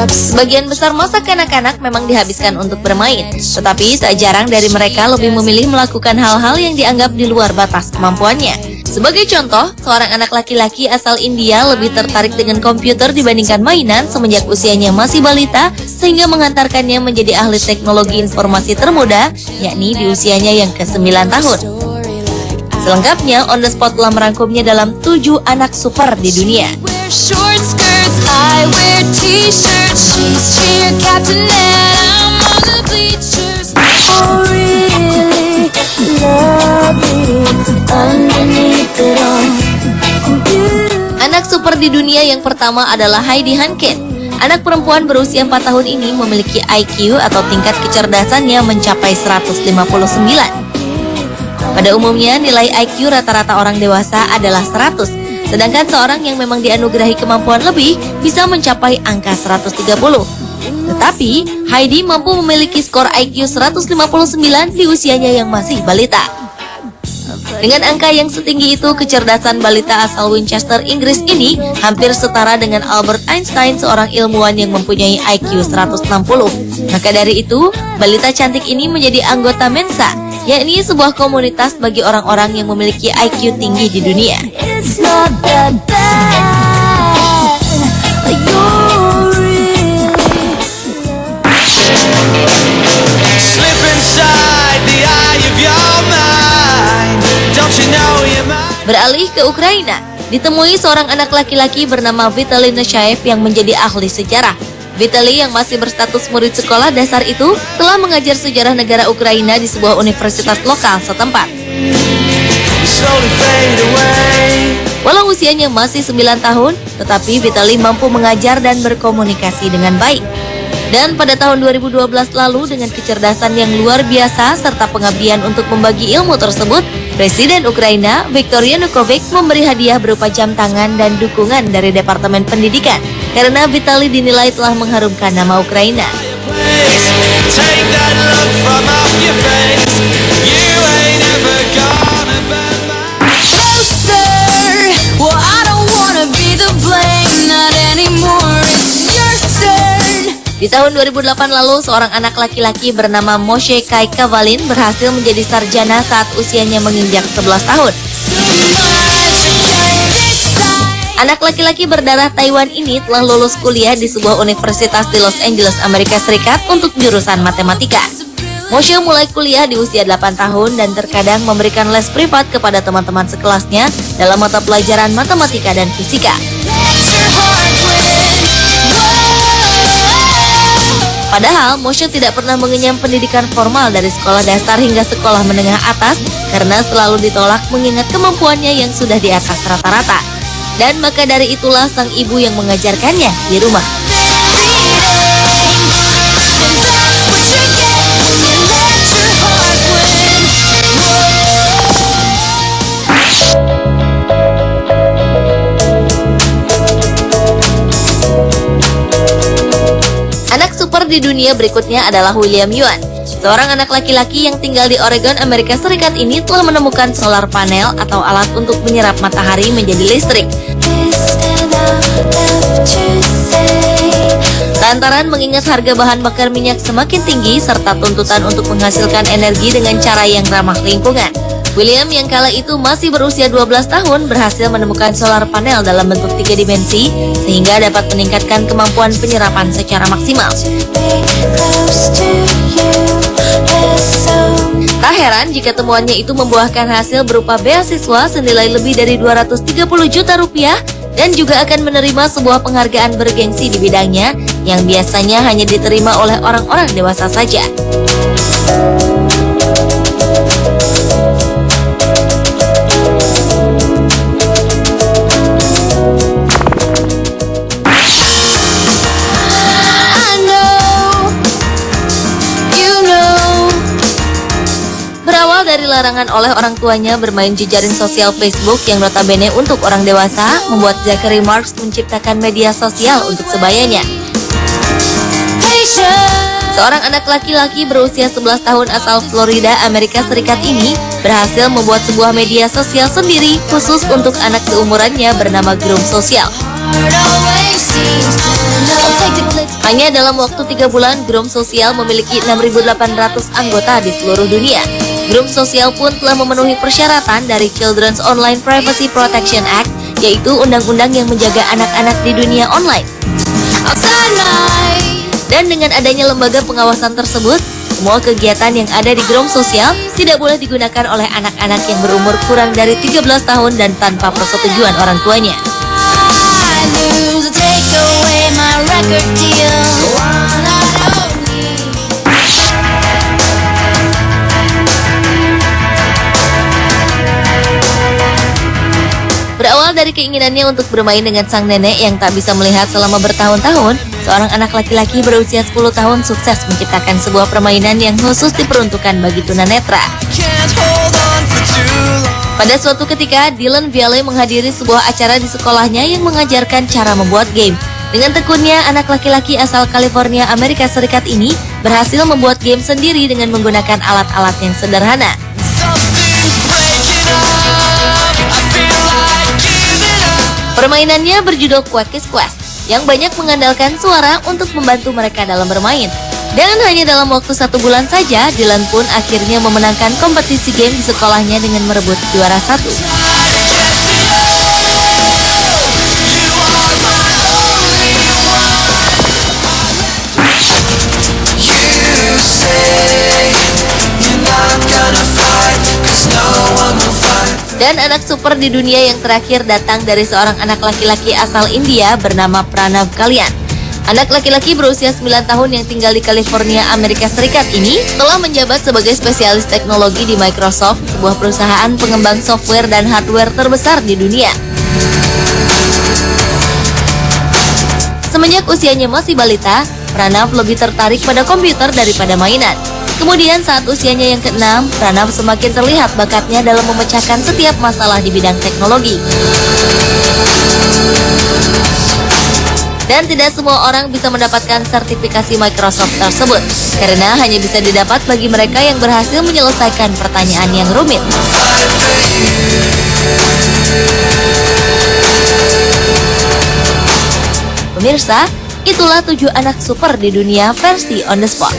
Sebagian besar masa kanak-kanak memang dihabiskan untuk bermain, tetapi tak jarang dari mereka lebih memilih melakukan hal-hal yang dianggap di luar batas kemampuannya. Sebagai contoh, seorang anak laki-laki asal India lebih tertarik dengan komputer dibandingkan mainan semenjak usianya masih balita, sehingga mengantarkannya menjadi ahli teknologi informasi termuda, yakni di usianya yang ke-9 tahun. Selengkapnya, On The Spot telah merangkumnya dalam 7 anak super di dunia. Anak super di dunia yang pertama adalah Heidi Hankin. Anak perempuan berusia 4 tahun ini memiliki IQ atau tingkat kecerdasannya mencapai 159. Pada umumnya nilai IQ rata-rata orang dewasa adalah 100, sedangkan seorang yang memang dianugerahi kemampuan lebih bisa mencapai angka 130. Tetapi Heidi mampu memiliki skor IQ 159 di usianya yang masih balita. Dengan angka yang setinggi itu, kecerdasan balita asal Winchester, Inggris ini hampir setara dengan Albert Einstein, seorang ilmuwan yang mempunyai IQ 160. Maka dari itu, balita cantik ini menjadi anggota Mensa, yakni sebuah komunitas bagi orang-orang yang memiliki IQ tinggi di dunia. Beralih ke Ukraina, ditemui seorang anak laki-laki bernama Vitaly Neshaev yang menjadi ahli sejarah. Vitaly yang masih berstatus murid sekolah dasar itu telah mengajar sejarah negara Ukraina di sebuah universitas lokal setempat. Walau usianya masih 9 tahun, tetapi Vitaly mampu mengajar dan berkomunikasi dengan baik. Dan pada tahun 2012 lalu, dengan kecerdasan yang luar biasa serta pengabdian untuk membagi ilmu tersebut, Presiden Ukraina, Viktor Yanukovych, memberi hadiah berupa jam tangan dan dukungan dari Departemen Pendidikan karena Vitaly dinilai telah mengharumkan nama Ukraina. Di tahun 2008 lalu, seorang anak laki-laki bernama Moshe Kai Kavalin berhasil menjadi sarjana saat usianya menginjak 11 tahun. Anak laki-laki berdarah Taiwan ini telah lulus kuliah di sebuah universitas di Los Angeles, Amerika Serikat untuk jurusan matematika. Moshe mulai kuliah di usia 8 tahun dan terkadang memberikan les privat kepada teman-teman sekelasnya dalam mata pelajaran matematika dan fisika. Padahal Moshe tidak pernah mengenyam pendidikan formal dari sekolah dasar hingga sekolah menengah atas karena selalu ditolak mengingat kemampuannya yang sudah di atas rata-rata. Dan maka dari itulah sang ibu yang mengajarkannya di rumah. Di dunia berikutnya adalah William Yuan. Seorang anak laki-laki yang tinggal di Oregon, Amerika Serikat ini telah menemukan solar panel atau alat untuk menyerap matahari menjadi listrik. Lantaran mengingat harga bahan bakar minyak semakin tinggi serta tuntutan untuk menghasilkan energi dengan cara yang ramah lingkungan, William yang kala itu masih berusia 12 tahun berhasil menemukan solar panel dalam bentuk 3 dimensi sehingga dapat meningkatkan kemampuan penyerapan secara maksimal. Tak heran jika temuannya itu membuahkan hasil berupa beasiswa senilai lebih dari 230 juta rupiah dan juga akan menerima sebuah penghargaan bergengsi di bidangnya yang biasanya hanya diterima oleh orang-orang dewasa saja. Dari larangan oleh orang tuanya bermain jejaring sosial Facebook yang notabene untuk orang dewasa, membuat Zachary Marks menciptakan media sosial untuk sebayanya. Seorang anak laki-laki berusia 11 tahun asal Florida, Amerika Serikat ini berhasil membuat sebuah media sosial sendiri khusus untuk anak seumurannya bernama Groom Sosial. Hanya dalam waktu 3 bulan, Grup Sosial memiliki 6.800 anggota di seluruh dunia. Grup Sosial pun telah memenuhi persyaratan dari Children's Online Privacy Protection Act, yaitu undang-undang yang menjaga anak-anak di dunia online. Dan dengan adanya lembaga pengawasan tersebut, semua kegiatan yang ada di Grup Sosial tidak boleh digunakan oleh anak-anak yang berumur kurang dari 13 tahun dan tanpa persetujuan orang tuanya. Berawal dari keinginannya untuk bermain dengan sang nenek yang tak bisa melihat selama bertahun-tahun, seorang anak laki-laki berusia 10 tahun sukses menciptakan sebuah permainan yang khusus diperuntukkan bagi tunanetra. Pada suatu ketika, Dylan Viale menghadiri sebuah acara di sekolahnya yang mengajarkan cara membuat game. Dengan tekunnya, anak laki-laki asal California, Amerika Serikat ini berhasil membuat game sendiri dengan menggunakan alat-alat yang sederhana. Permainannya berjudul Quack's Quest, yang banyak mengandalkan suara untuk membantu mereka dalam bermain. Dan hanya dalam waktu 1 bulan saja, Dylan pun akhirnya memenangkan kompetisi game di sekolahnya dengan merebut juara 1. Dan anak super di dunia yang terakhir datang dari seorang anak laki-laki asal India bernama Pranav Kalyan. Anak laki-laki berusia 9 tahun yang tinggal di California, Amerika Serikat ini telah menjabat sebagai spesialis teknologi di Microsoft, sebuah perusahaan pengembang software dan hardware terbesar di dunia. Semenjak usianya masih balita, Pranav lebih tertarik pada komputer daripada mainan. Kemudian saat usianya yang ke-6, Pranav semakin terlihat bakatnya dalam memecahkan setiap masalah di bidang teknologi. Dan tidak semua orang bisa mendapatkan sertifikasi Microsoft tersebut, karena hanya bisa didapat bagi mereka yang berhasil menyelesaikan pertanyaan yang rumit. Pemirsa, itulah 7 anak super di dunia versi on the spot.